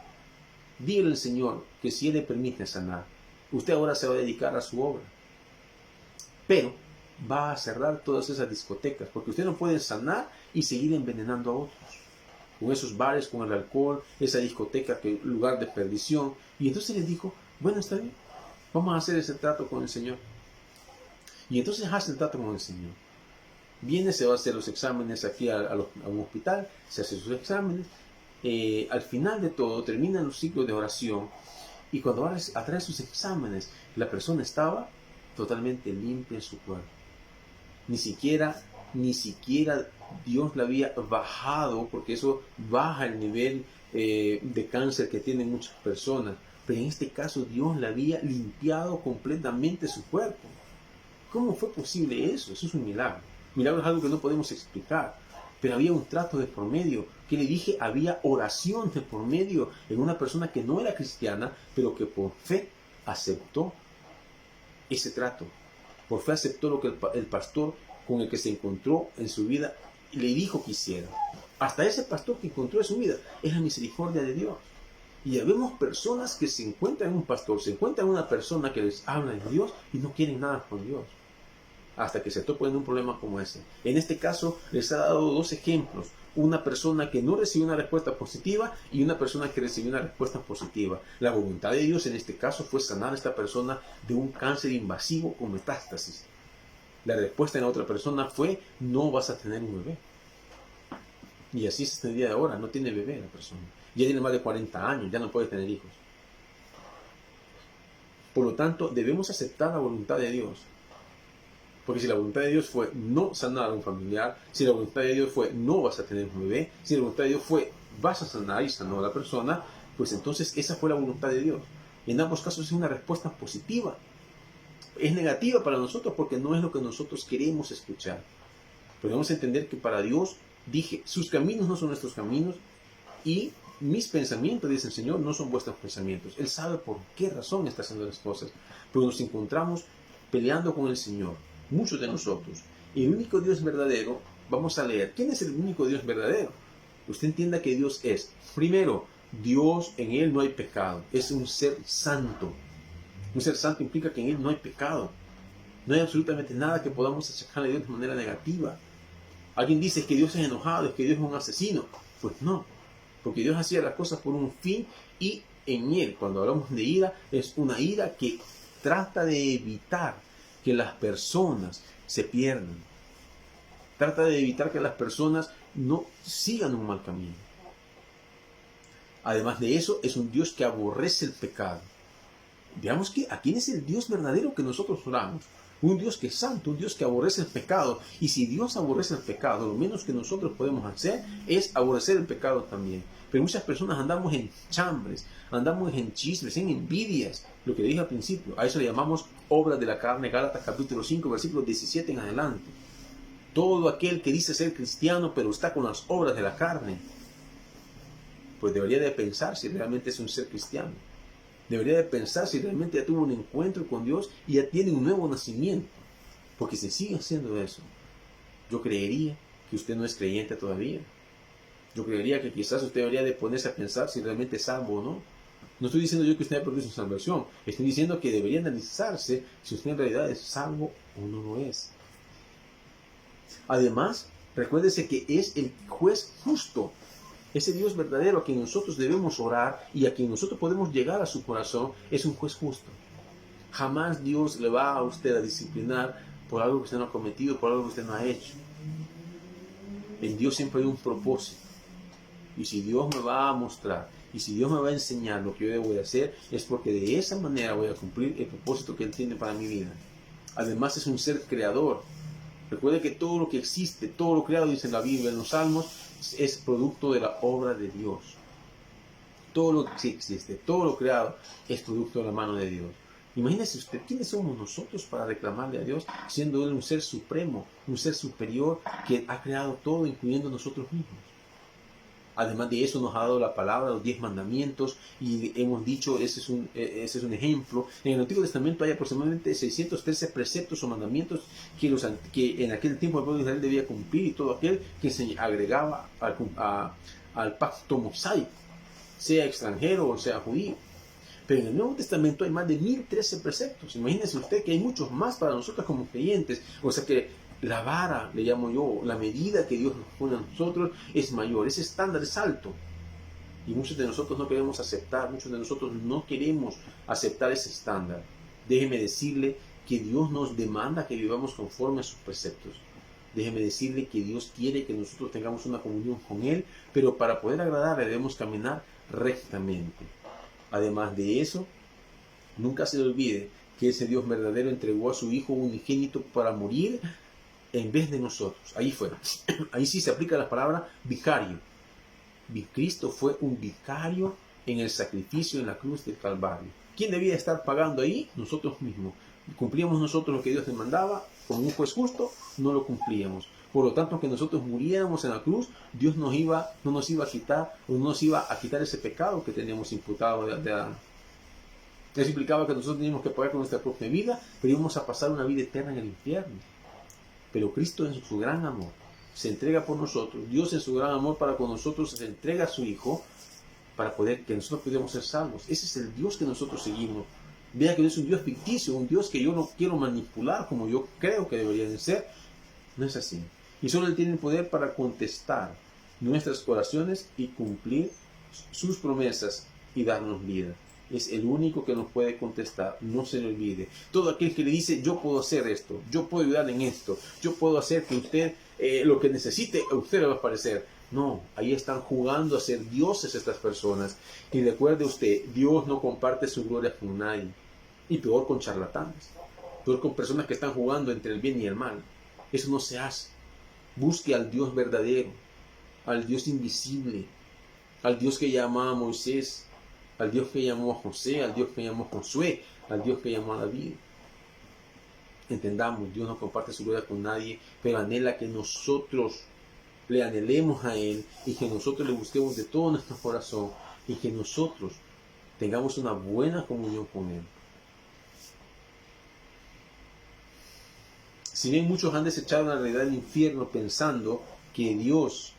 dígale al Señor que si Él le permite sanar, usted ahora se va a dedicar a su obra, pero va a cerrar todas esas discotecas, porque usted no puede sanar y seguir envenenando a otros, con esos bares, con el alcohol, esa discoteca que es lugar de perdición. Y entonces les dijo, bueno, está bien, vamos a hacer ese trato con el Señor. Y entonces hace el trato con el Señor. Viene, se va a hacer los exámenes aquí a un hospital, se hace sus exámenes. Al final de todo, terminan los ciclos de oración. Y cuando va a traer sus exámenes, la persona estaba totalmente limpia en su cuerpo. Ni siquiera Dios la había bajado, porque eso baja el nivel de cáncer que tienen muchas personas. Pero en este caso, Dios le había limpiado completamente su cuerpo. ¿Cómo fue posible eso? Eso es un milagro. Milagro es algo que no podemos explicar. Pero había un trato de por medio. Que le dije, había oración de por medio en una persona que no era cristiana, pero que por fe aceptó ese trato. Por fe aceptó lo que el pastor con el que se encontró en su vida le dijo que hiciera. Hasta ese pastor que encontró en su vida es la misericordia de Dios. Y vemos personas que se encuentran en un pastor, se encuentran en una persona que les habla de Dios y no quieren nada con Dios. Hasta que se topan en un problema como ese. En este caso les ha dado dos ejemplos. Una persona que no recibió una respuesta positiva y una persona que recibió una respuesta positiva. La voluntad de Dios en este caso fue sanar a esta persona de un cáncer invasivo con metástasis. La respuesta en la otra persona fue, no vas a tener un bebé. Y así es hasta el día de ahora, no tiene bebé la persona. Ya tiene más de 40 años, ya no puede tener hijos. Por lo tanto, debemos aceptar la voluntad de Dios. Porque si la voluntad de Dios fue no sanar a un familiar, si la voluntad de Dios fue no vas a tener un bebé, si la voluntad de Dios fue vas a sanar y sanó a la persona, pues entonces esa fue la voluntad de Dios. Y en ambos casos es una respuesta positiva. Es negativa para nosotros porque no es lo que nosotros queremos escuchar. Pero debemos entender que para Dios, dije, sus caminos no son nuestros caminos y mis pensamientos, dice el Señor, no son vuestros pensamientos. Él sabe por qué razón está haciendo las cosas. Pero nos encontramos peleando con el Señor. Muchos de nosotros. El único Dios verdadero, vamos a leer. ¿Quién es el único Dios verdadero? Usted entienda que Dios es, primero, Dios, en Él no hay pecado. Es un ser santo. Un ser santo implica que en Él no hay pecado. No hay absolutamente nada que podamos achacarle a Dios de manera negativa. Alguien dice que Dios es enojado, es que Dios es un asesino. Pues no. Porque Dios hacía las cosas por un fin y en Él, cuando hablamos de ira, es una ira que trata de evitar que las personas se pierdan. Trata de evitar que las personas no sigan un mal camino. Además de eso, es un Dios que aborrece el pecado. Veamos que a quién es el Dios verdadero que nosotros oramos. Un Dios que es santo, un Dios que aborrece el pecado. Y si Dios aborrece el pecado, lo menos que nosotros podemos hacer es aborrecer el pecado también. Pero muchas personas andamos en chambres, andamos en chismes, en envidias. Lo que dije al principio, a eso le llamamos obras de la carne, Gálatas capítulo 5, versículo 17 en adelante. Todo aquel que dice ser cristiano, pero está con las obras de la carne, pues debería de pensar si realmente es un ser cristiano. Debería de pensar si realmente ya tuvo un encuentro con Dios y ya tiene un nuevo nacimiento. Porque si sigue haciendo eso, yo creería que usted no es creyente todavía. Yo creería que quizás usted debería de ponerse a pensar si realmente es salvo o no. No estoy diciendo yo que usted haya perdido su salvación. Estoy diciendo que debería analizarse si usted en realidad es salvo o no lo es. Además, recuérdese que es el juez justo. Ese Dios verdadero a quien nosotros debemos orar y a quien nosotros podemos llegar a su corazón es un juez justo. Jamás Dios le va a usted a disciplinar por algo que usted no ha cometido, por algo que usted no ha hecho. En Dios siempre hay un propósito. Y si Dios me va a mostrar, y si Dios me va a enseñar lo que yo debo de hacer, es porque de esa manera voy a cumplir el propósito que Él tiene para mi vida. Además es un ser creador. Recuerde que todo lo que existe, todo lo creado, dice en la Biblia, en los Salmos, es producto de la obra de Dios. Todo lo que existe, todo lo creado, es producto de la mano de Dios. Imagínese usted, ¿quiénes somos nosotros para reclamarle a Dios, siendo Él un ser supremo, un ser superior que ha creado todo, incluyendo nosotros mismos? Además de eso nos ha dado la palabra, los 10 mandamientos, y hemos dicho, ese es un ejemplo. En el Antiguo Testamento hay aproximadamente 613 preceptos o mandamientos que en aquel tiempo el pueblo de Israel debía cumplir, y todo aquel que se agregaba al pacto mosaico, sea extranjero o sea judío. Pero en el Nuevo Testamento hay más de 1013 preceptos. Imagínese usted que hay muchos más para nosotros como creyentes. O sea que la vara, le llamo yo, la medida que Dios nos pone a nosotros es mayor, ese estándar es alto. Y muchos de nosotros no queremos aceptar, muchos de nosotros no queremos aceptar ese estándar. Déjeme decirle que Dios nos demanda que vivamos conforme a sus preceptos. Déjeme decirle que Dios quiere que nosotros tengamos una comunión con Él, pero para poder agradarle debemos caminar rectamente. Además de eso, nunca se le olvide que ese Dios verdadero entregó a su Hijo unigénito para morir en vez de nosotros. Ahí fue. Ahí sí se aplica la palabra vicario. Cristo fue un vicario en el sacrificio en la cruz del Calvario. ¿Quién debía estar pagando ahí? Nosotros mismos. ¿Cumplíamos nosotros lo que Dios demandaba? Como un juez justo, no lo cumplíamos. Por lo tanto, que nosotros muriéramos en la cruz, Dios no nos iba a quitar, o no nos iba a quitar ese pecado que teníamos imputado de Adán. Eso implicaba que nosotros teníamos que pagar con nuestra propia vida, pero íbamos a pasar una vida eterna en el infierno. Pero Cristo en su gran amor se entrega por nosotros. Dios en su gran amor para con nosotros se entrega a su Hijo para que nosotros pudiéramos ser salvos. Ese es el Dios que nosotros seguimos. Vea que no es un Dios ficticio, un Dios que yo no quiero manipular como yo creo que debería de ser. No es así. Y solo Él tiene el poder para contestar nuestras oraciones y cumplir sus promesas y darnos vida. Es el único que nos puede contestar, no se le olvide. Todo aquel que le dice, yo puedo hacer esto, yo puedo ayudar en esto, yo puedo hacer que usted lo que necesite, a usted le va a parecer. No, ahí están jugando a ser dioses estas personas. Y recuerde usted, Dios no comparte su gloria con nadie. Y peor con charlatanes, peor con personas que están jugando entre el bien y el mal. Eso no se hace. Busque al Dios verdadero, al Dios invisible, al Dios que llamó a Moisés, al Dios que llamó a José, al Dios que llamó a Josué, al Dios que llamó a David. Entendamos, Dios no comparte su gloria con nadie, pero anhela que nosotros le anhelemos a Él y que nosotros le busquemos de todo nuestro corazón y que nosotros tengamos una buena comunión con Él. Si bien muchos han desechado la realidad del infierno pensando que Dios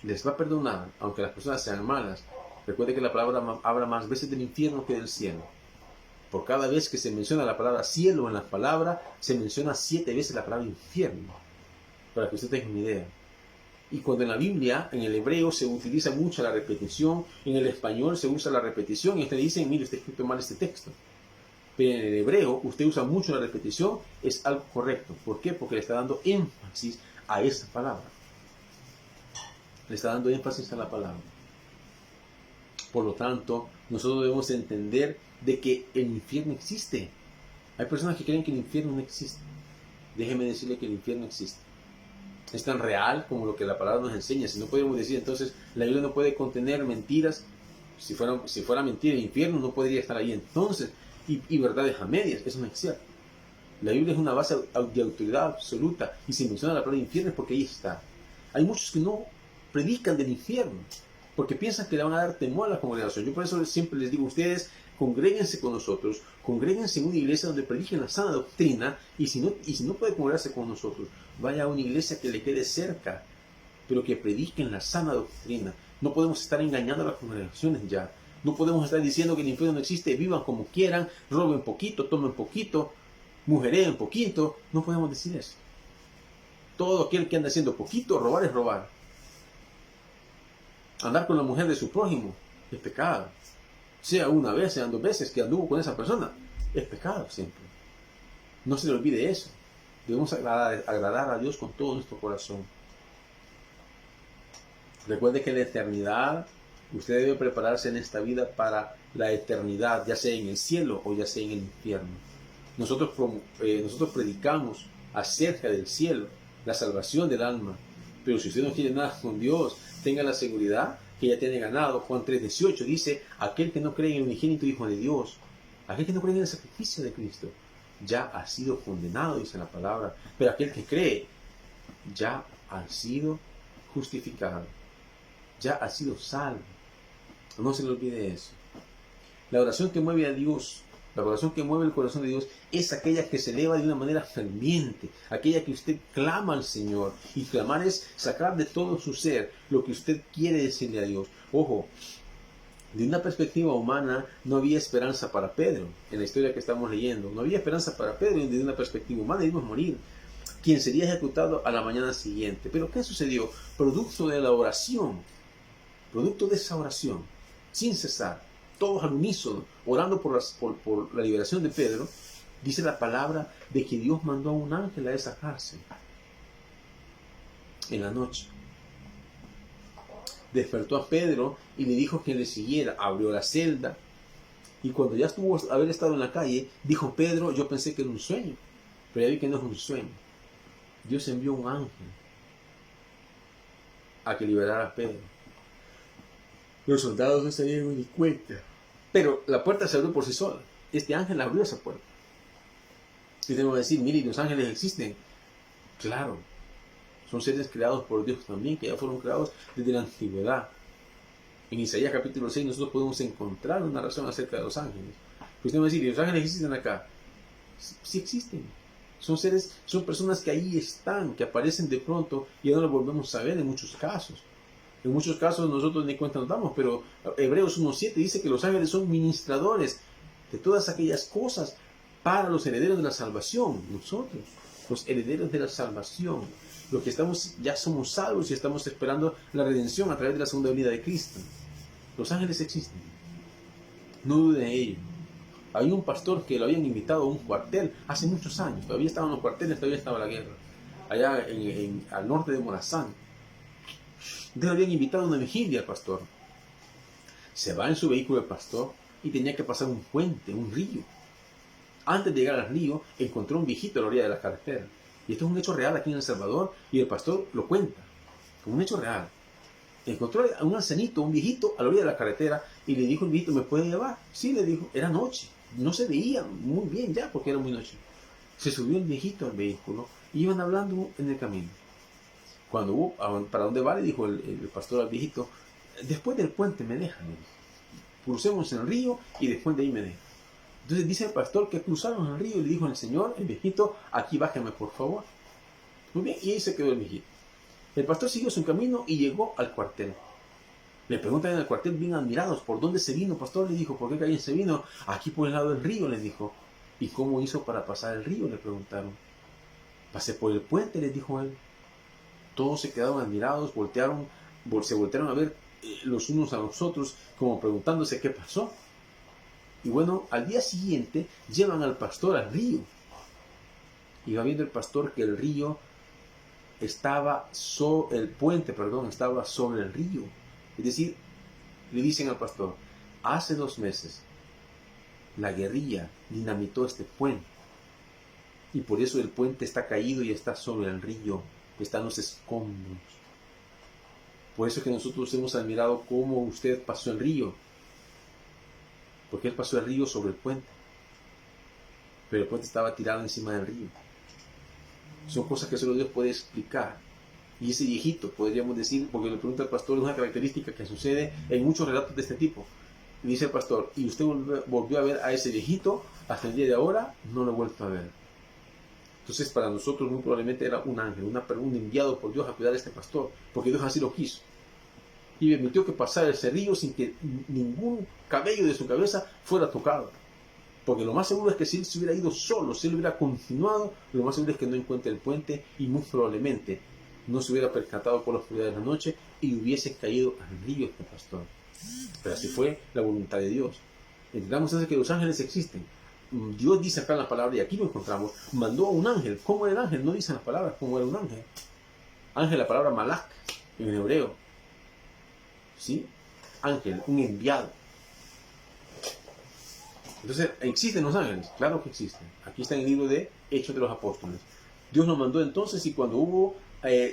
les va a perdonar, aunque las personas sean malas, recuerde que la palabra habla más veces del infierno que del cielo. Por cada vez que se menciona la palabra cielo en la palabra, se menciona 7 veces la palabra infierno, para que usted tenga una idea. Y cuando en la Biblia, en el hebreo, se utiliza mucho la repetición, en el español se usa la repetición, y usted dice, mire, está escrito mal este texto. Pero en el hebreo, usted usa mucho la repetición, es algo correcto. ¿Por qué? Porque le está dando énfasis a esa palabra. Le está dando énfasis a la palabra. Por lo tanto, nosotros debemos entender de que el infierno existe. Hay personas que creen que el infierno no existe. Déjeme decirle que el infierno existe. Es tan real como lo que la palabra nos enseña. Si no podemos decir, entonces, la Biblia no puede contener mentiras. Si fuera mentira, el infierno no podría estar ahí entonces. Y verdades a medias, eso no es cierto. La Biblia es una base de autoridad absoluta. Y si menciona la palabra infierno es porque ahí está. Hay muchos que no predican del infierno, porque piensan que le van a dar temor a la congregación. Yo por eso siempre les digo a ustedes, congréguense con nosotros, congréguense en una iglesia donde prediquen la sana doctrina, y si no puede congregarse con nosotros, vaya a una iglesia que le quede cerca, pero que prediquen la sana doctrina. No podemos estar engañando a las congregaciones ya. No podemos estar diciendo que el infierno no existe, vivan como quieran, roben poquito, tomen poquito, mujereen poquito. No podemos decir eso. Todo aquel que anda haciendo poquito, robar es robar. Andar con la mujer de su prójimo es pecado. Sea una vez, sean 2 veces que anduvo con esa persona, es pecado siempre. No se le olvide eso. Debemos agradar a Dios con todo nuestro corazón. Recuerde que en la eternidad, usted debe prepararse en esta vida para la eternidad, ya sea en el cielo o ya sea en el infierno. Nosotros predicamos acerca del cielo, la salvación del alma. Pero si usted no quiere nada con Dios, tenga la seguridad que ya tiene ganado. Juan 3:18 dice, aquel que no cree en el unigénito Hijo de Dios, aquel que no cree en el sacrificio de Cristo, ya ha sido condenado, dice la palabra. Pero aquel que cree, ya ha sido justificado, ya ha sido salvo. No se le olvide eso. La oración que mueve a Dios, la oración que mueve el corazón de Dios, es aquella que se eleva de una manera ferviente, aquella que usted clama al Señor. Y clamar es sacar de todo su ser lo que usted quiere decirle a Dios. Ojo, de una perspectiva humana no había esperanza para Pedro, en la historia que estamos leyendo. No había esperanza para Pedro desde una perspectiva humana, íbamos a morir, quien sería ejecutado a la mañana siguiente. Pero ¿qué sucedió? Producto de la oración, producto de esa oración, sin cesar, todos al unísono, orando por la liberación de Pedro, dice la palabra de que Dios mandó a un ángel a esa cárcel en la noche. Despertó a Pedro y le dijo que le siguiera. Abrió la celda y cuando ya estuvo haber estado en la calle, dijo Pedro, yo pensé que era un sueño, pero ya vi que no es un sueño. Dios envió un ángel a que liberara a Pedro. Los soldados no se dieron ni cuenta, pero la puerta se abrió por sí sola. Este ángel abrió esa puerta. Y tengo que decir, mire, los ángeles existen. Claro, son seres creados por Dios también, que ya fueron creados desde la antigüedad. En Isaías capítulo 6 nosotros podemos encontrar una razón acerca de los ángeles. Pues usted me va a decir, ¿los ángeles existen acá? Sí existen. Son seres, son personas que ahí están, que aparecen de pronto y ya no los volvemos a ver en muchos casos. En muchos casos nosotros ni cuenta nos damos, pero Hebreos 1:7 dice que los ángeles son ministradores de todas aquellas cosas para los herederos de la salvación. Nosotros, los herederos de la salvación, los que estamos, ya somos salvos y estamos esperando la redención a través de la segunda venida de Cristo. Los ángeles existen. No dude de ello. Hay un pastor que lo habían invitado a un cuartel hace muchos años. Todavía estaban los cuarteles, todavía estaba la guerra. Allá al norte de Morazán. Entonces habían invitado a una vigilia al pastor. Se va en su vehículo el pastor y tenía que pasar un puente, un río. Antes de llegar al río, encontró un viejito a la orilla de la carretera. Y esto es un hecho real aquí en El Salvador y el pastor lo cuenta como un hecho real. Encontró a un ancianito, un viejito a la orilla de la carretera y le dijo el viejito, ¿me puede llevar? Sí, le dijo, era noche. No se veía muy bien ya porque era muy noche. Se subió el viejito al vehículo y iban hablando en el camino. Cuando hubo, ¿para dónde va? Le dijo el pastor al viejito, después del puente me dejan. Crucemos el río y después de ahí me dejan. Entonces dice el pastor que cruzaron el río y le dijo al señor, el viejito, aquí bájeme por favor. Muy bien, y ahí se quedó el viejito. El pastor siguió su camino y llegó al cuartel. Le preguntan en el cuartel bien admirados, ¿por dónde se vino, pastor? Le dijo, ¿por qué calle se vino? Aquí por el lado del río, le dijo. ¿Y cómo hizo para pasar el río? Le preguntaron. Pasé por el puente, les dijo él. Todos se quedaron admirados, se voltearon a ver los unos a los otros, como preguntándose qué pasó. Y bueno, al día siguiente llevan al pastor al río. Y va viendo el pastor que el río estaba el puente estaba sobre el río. Es decir, le dicen al pastor, hace 2 meses la guerrilla dinamitó este puente. Y por eso el puente está caído y está sobre el río, están los escombros. Por eso es que nosotros hemos admirado cómo usted pasó el río. Porque él pasó el río sobre el puente. Pero el puente estaba tirado encima del río. Son cosas que solo Dios puede explicar. Y ese viejito, podríamos decir, porque le pregunta al pastor, es una característica que sucede en muchos relatos de este tipo. Y dice el pastor, ¿y usted volvió a ver a ese viejito? Hasta el día de ahora no lo he vuelto a ver. Entonces para nosotros muy probablemente era un ángel, un enviado por Dios a cuidar a este pastor, porque Dios así lo quiso. Y permitió que pasara ese río sin que ningún cabello de su cabeza fuera tocado. Porque lo más seguro es que si él se hubiera ido solo, si él hubiera continuado, lo más seguro es que no encuentre el puente y muy probablemente no se hubiera percatado por la oscuridad de la noche y hubiese caído al río este pastor. Pero así fue la voluntad de Dios. Entendamos entonces que los ángeles existen. Dios dice acá en la palabra, y aquí lo encontramos, mandó a un ángel. ¿Cómo era el ángel? No dicen las palabras cómo era un ángel. Ángel, la palabra malak en el hebreo. ¿Sí? Ángel, un enviado. Entonces, ¿existen los ángeles? Claro que existen. Aquí está en el libro de Hechos de los Apóstoles. Dios nos mandó entonces, y cuando hubo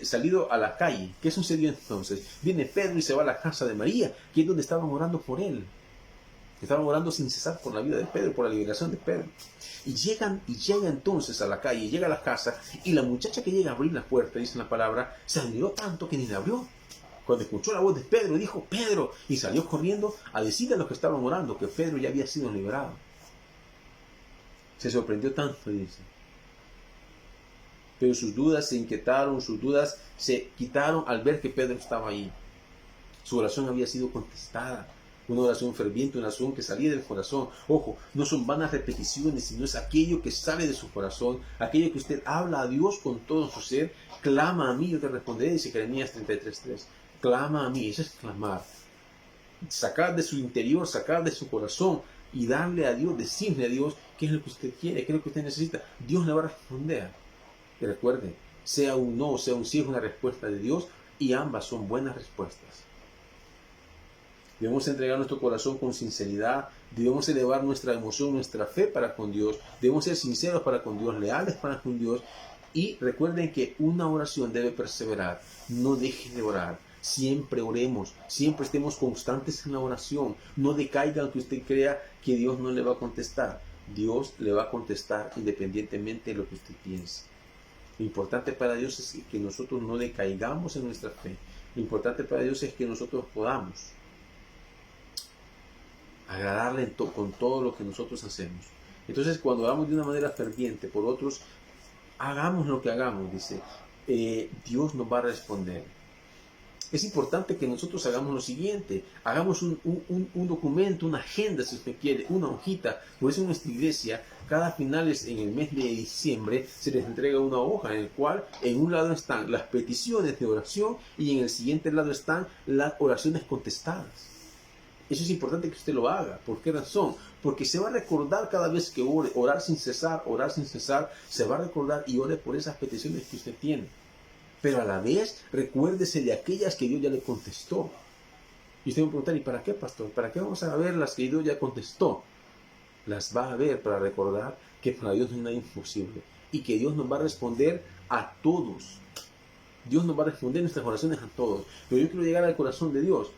salido a la calle, ¿qué sucedió entonces? Viene Pedro y se va a la casa de María, que es donde estaban orando por él. Estaban orando sin cesar por la vida de Pedro, por la liberación de Pedro. Y llega entonces a la calle, llega a la casa, y la muchacha que llega a abrir la puerta, dice la palabra, se admiró tanto que ni la abrió. Cuando escuchó la voz de Pedro, dijo, Pedro, y salió corriendo a decirle a los que estaban orando que Pedro ya había sido liberado. Se sorprendió tanto, dice. Pero sus dudas se inquietaron, sus dudas se quitaron al ver que Pedro estaba ahí. Su oración había sido contestada. Una oración ferviente, una oración que salía del corazón. Ojo, no son vanas repeticiones, sino es aquello que sale de su corazón, aquello que usted habla a Dios con todo su ser. Clama a mí, yo te responderé, dice Jeremías 33:3. Clama a mí, eso es clamar. Sacar de su interior, sacar de su corazón y darle a Dios, decirle a Dios qué es lo que usted quiere, qué es lo que usted necesita. Dios le va a responder. Y recuerde, sea un no, sea un sí, es una respuesta de Dios, y ambas son buenas respuestas. Debemos entregar nuestro corazón con sinceridad, debemos elevar nuestra emoción, nuestra fe para con Dios, debemos ser sinceros para con Dios, leales para con Dios, y recuerden que una oración debe perseverar. No dejen de orar, siempre oremos, siempre estemos constantes en la oración. No decaiga aunque usted crea que Dios no le va a contestar. Dios le va a contestar independientemente de lo que usted piense. Lo importante para Dios es que nosotros no decaigamos en nuestra fe. Lo importante para Dios es que nosotros podamos agradarle con todo lo que nosotros hacemos. Entonces, cuando hagamos de una manera ferviente por otros, hagamos lo que hagamos, dice, Dios nos va a responder. Es importante que nosotros hagamos lo siguiente, hagamos un documento, una agenda, si usted quiere, una hojita. Por eso en nuestra iglesia, cada finales en el mes de diciembre, se les entrega una hoja en el cual en un lado están las peticiones de oración y en el siguiente lado están las oraciones contestadas. Eso es importante que usted lo haga. ¿Por qué razón? Porque se va a recordar cada vez que ore, orar sin cesar, se va a recordar y ore por esas peticiones que usted tiene. Pero a la vez, recuérdese de aquellas que Dios ya le contestó. Y usted me va a preguntar, ¿y para qué, pastor? ¿Para qué vamos a ver las que Dios ya contestó? Las va a ver para recordar que para Dios no hay nada imposible. Y que Dios nos va a responder a todos. Dios nos va a responder nuestras oraciones a todos. Pero yo quiero llegar al corazón de Dios.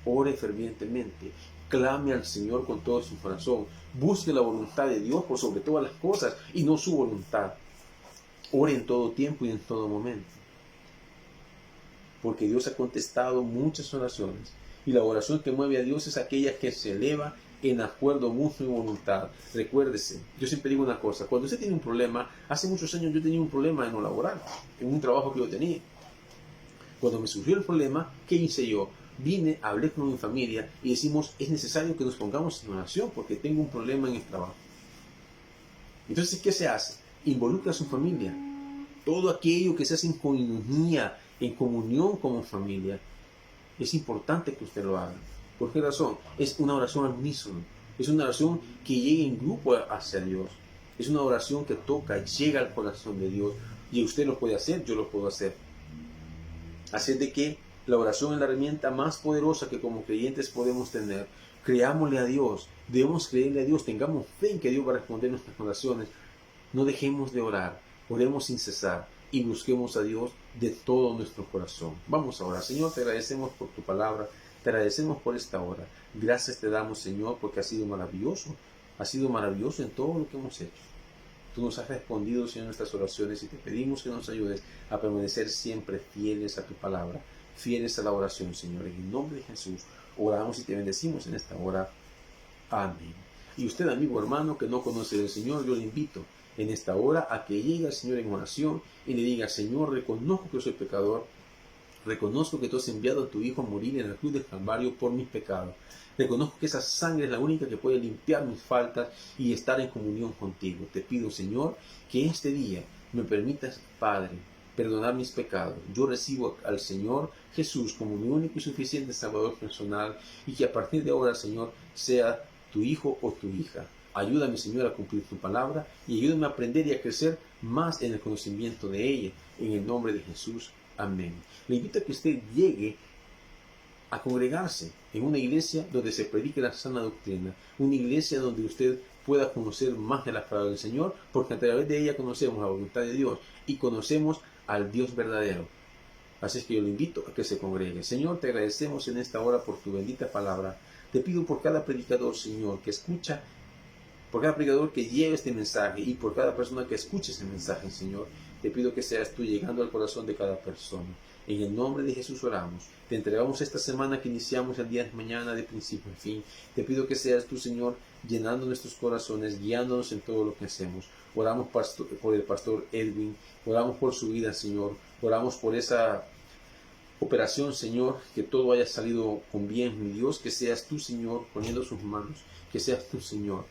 Ore fervientemente, clame al Señor con todo su corazón, busque la voluntad de Dios por sobre todas las cosas y no su voluntad. Ore en todo tiempo y en todo momento, porque Dios ha contestado muchas oraciones, y la oración que mueve a Dios es aquella que se eleva en acuerdo mutuo y voluntad. Recuérdese, yo siempre digo una cosa, cuando usted tiene un problema, hace muchos años yo tenía un problema en lo laboral, en un trabajo que yo tenía. Cuando me surgió el problema, ¿qué hice yo? Vine, hablé con mi familia y decimos, es necesario que nos pongamos en oración porque tengo un problema en el trabajo. Entonces, ¿qué se hace? Involucra a su familia. Todo aquello que se hace en coinonía, en comunión como familia, es importante que usted lo haga. ¿Por qué razón? Es una oración al unísono. Es una oración que llega en grupo hacia Dios. Es una oración que toca y llega al corazón de Dios. Y usted lo puede hacer, yo lo puedo hacer. Así de que la oración es la herramienta más poderosa que como creyentes podemos tener. Creámosle a Dios, debemos creerle a Dios, tengamos fe en que Dios va a responder nuestras oraciones. No dejemos de orar, oremos sin cesar y busquemos a Dios de todo nuestro corazón. Vamos a orar. Señor, te agradecemos por tu palabra, te agradecemos por esta hora. Gracias te damos, Señor, porque has sido maravilloso en todo lo que hemos hecho. Tú nos has respondido, Señor, nuestras oraciones y te pedimos que nos ayudes a permanecer siempre fieles a tu palabra, fieles a la oración, Señor. En el nombre de Jesús oramos y te bendecimos en esta hora. Amén. Y usted, amigo hermano que no conoce del Señor, yo le invito en esta hora a que llegue al Señor en oración y le diga, Señor, reconozco que soy pecador, reconozco que tú has enviado a tu Hijo a morir en la cruz del Calvario por mis pecados. Reconozco que esa sangre es la única que puede limpiar mis faltas y estar en comunión contigo. Te pido, Señor, que este día me permitas, Padre, perdonar mis pecados. Yo recibo al Señor Jesús como mi único y suficiente Salvador personal, y que a partir de ahora, Señor, sea tu hijo o tu hija. Ayúdame, Señor, a cumplir tu palabra y ayúdame a aprender y a crecer más en el conocimiento de ella. En el nombre de Jesús. Amén. Le invito a que usted llegue a congregarse en una iglesia donde se predique la sana doctrina, una iglesia donde usted pueda conocer más de la palabra del Señor, porque a través de ella conocemos la voluntad de Dios y conocemos al Dios verdadero. Así es que yo le invito a que se congregue. Señor, te agradecemos en esta hora por tu bendita palabra. Te pido por cada predicador, Señor, que escucha, por cada predicador que lleve este mensaje y por cada persona que escuche ese mensaje, Señor. Te pido que seas tú llegando al corazón de cada persona. En el nombre de Jesús oramos. Te entregamos esta semana que iniciamos el día de mañana, de principio a fin. Te pido que seas tú, Señor, llenando nuestros corazones, guiándonos en todo lo que hacemos. Oramos por el pastor Edwin. Oramos por su vida, Señor. Oramos por esa operación, Señor, que todo haya salido con bien, mi Dios. Que seas tú, Señor, poniendo sus manos. Que seas tú, Señor,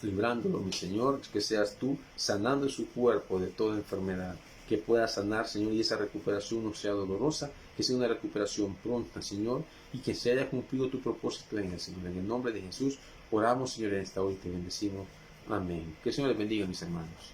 librándolo, mi Señor, que seas tú sanando su cuerpo de toda enfermedad, que pueda sanar, Señor, y esa recuperación no sea dolorosa, que sea una recuperación pronta, Señor, y que se haya cumplido tu propósito en él, Señor. En el nombre de Jesús oramos, Señor, en esta hora y te bendecimos. Amén. Que el Señor les bendiga, mis hermanos.